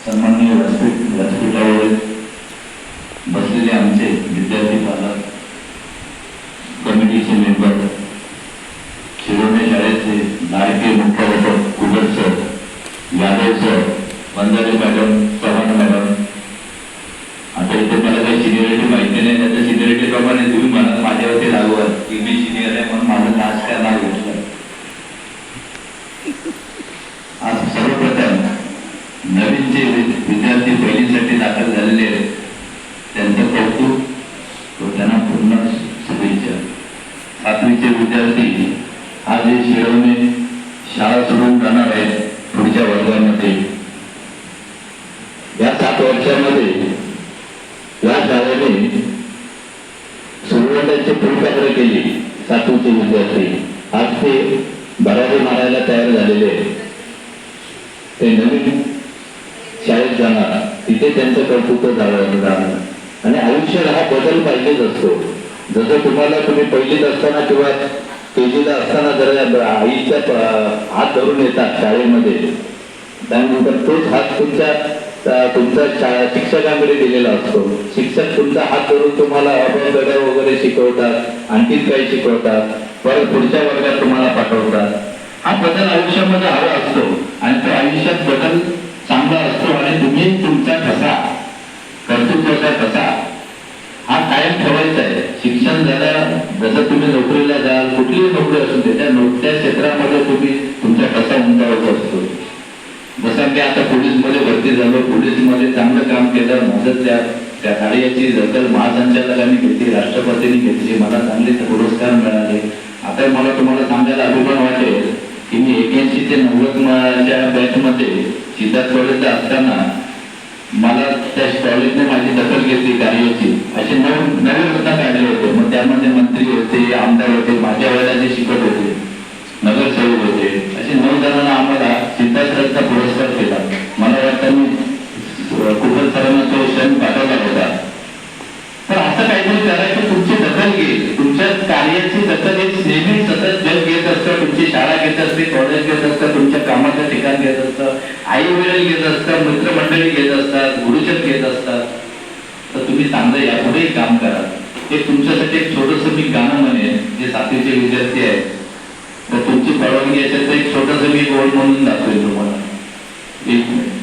सन्माननीय व्यासपीठावर बसलेले आमचे विद्यार्थी पालक, कमिटीचे मेंबर, शिरोमणी शाळेचे लाडके मुख्याध्यापक Kubal sir, Yadav sir, Wanjare madam, Chavan madam. आता इथे मला काही सिनियरिटी माहिती नाही, त्याच्या सिनियरिटी प्रमाणे तुम्ही मला माझ्यावरती लागू की मी सिनियर आहे म्हणून माझं लास्ट काय नाव घेतलं. आज सर्वप्रथम नवीन जे विद्यार्थी पहिलीसाठी दाखल झालेले आहेत त्यांचं कौतुक व त्यांना पूर्ण शुभेच्छा. सातवीचे विद्यार्थी आज हे शिरवणे शाळा सोडून जाणार आहेत पुढच्या वर्गामध्ये. या 7 वर्षामध्ये या शाळेने सुरुवातीची फुलपाखरं केली. सातवीचे विद्यार्थी आज ते भरारी मारायला तयार झालेले आहेत. ते नवीन शाळेत जाणार, तिथे त्यांचं कर्तृत्व जाणार आणि आयुष्यात हा बदल पाहिजेच असतो. जसं तुम्हाला तुम्ही पहिलीत असताना किंवा केजीला असताना जर आईच्या हात धरून येतात शाळेमध्ये, त्यानंतर तोच हात तुमचा शिक्षकांकडे दिलेला असतो. शिक्षक तुमचा हात धरून तुम्हाला अभंगड वगैरे शिकवतात, आणखीन काही शिकवतात, परत पुढच्या वर्गात तुम्हाला पाठवतात. हा बदल आयुष्यामध्ये हवा असतो आणि तो आयुष्यात बदल चांगला असतो आणि तुम्ही तुमचा ठसा, कर्तृत्वाचा ठसा हा कायम ठेवायचा आहे. शिक्षण झालं, जसं तुम्ही नोकरीला जाल, कुठलीही नोकरी असू दे, त्या क्षेत्रामध्ये तुम्ही तुमचा ठसा उंचावत असतो. जसं की आता पोलीसमध्ये भरती झालो, पोलीसमध्ये चांगलं काम केलं, माझं त्या कार्याची दखल महासंचालकांनी घेतली, राष्ट्रपतींनी घेतली, मला चांगले पुरस्कार मिळाले. आता मला तुम्हाला सांगायला अभिमान वाटेल की मी 81 ते 90च्या बॅचमध्ये सिद्धार्थ कॉलेजला असताना मला त्या कॉलेजने माझी दखल घेतली कार्याची. असे 9 रत्न काढले होते. मग त्यामध्ये मंत्री होते, आमदार होते, माझ्या वेळेला जे शिकत होते, नगरसेवक होते, असे 9 जणांना आम्हाला सिद्धार्थ रत्न पुरस्कार केला. मला वाटतं मी कुबल सरांना तो क्षण पाठवला होता. तर असं काहीतरी करा की तुमची दखल घेईल, तुमच्या कार्याची दखल नेहमी सतत जग घेत असतं, तुमची शाळा घेत असते, कॉलेज घेत असतं, तुमच्या कामाचं ठिकाण घेत असतं, आई वडील घेत असतात, मित्रमंडळी घेत असतात, गुरुजन घेत असतात. तर तुम्ही चांगलं यापुढेही काम करा. हे तुमच्यासाठी एक छोटंसं मी गाणं म्हणेन, जे 7वीचे विद्यार्थी आहेत, तर तुमची परवानगी असेल तर एक छोटंसं मी गोल म्हणून दाखवेल तुम्हाला. 1 मिनिट.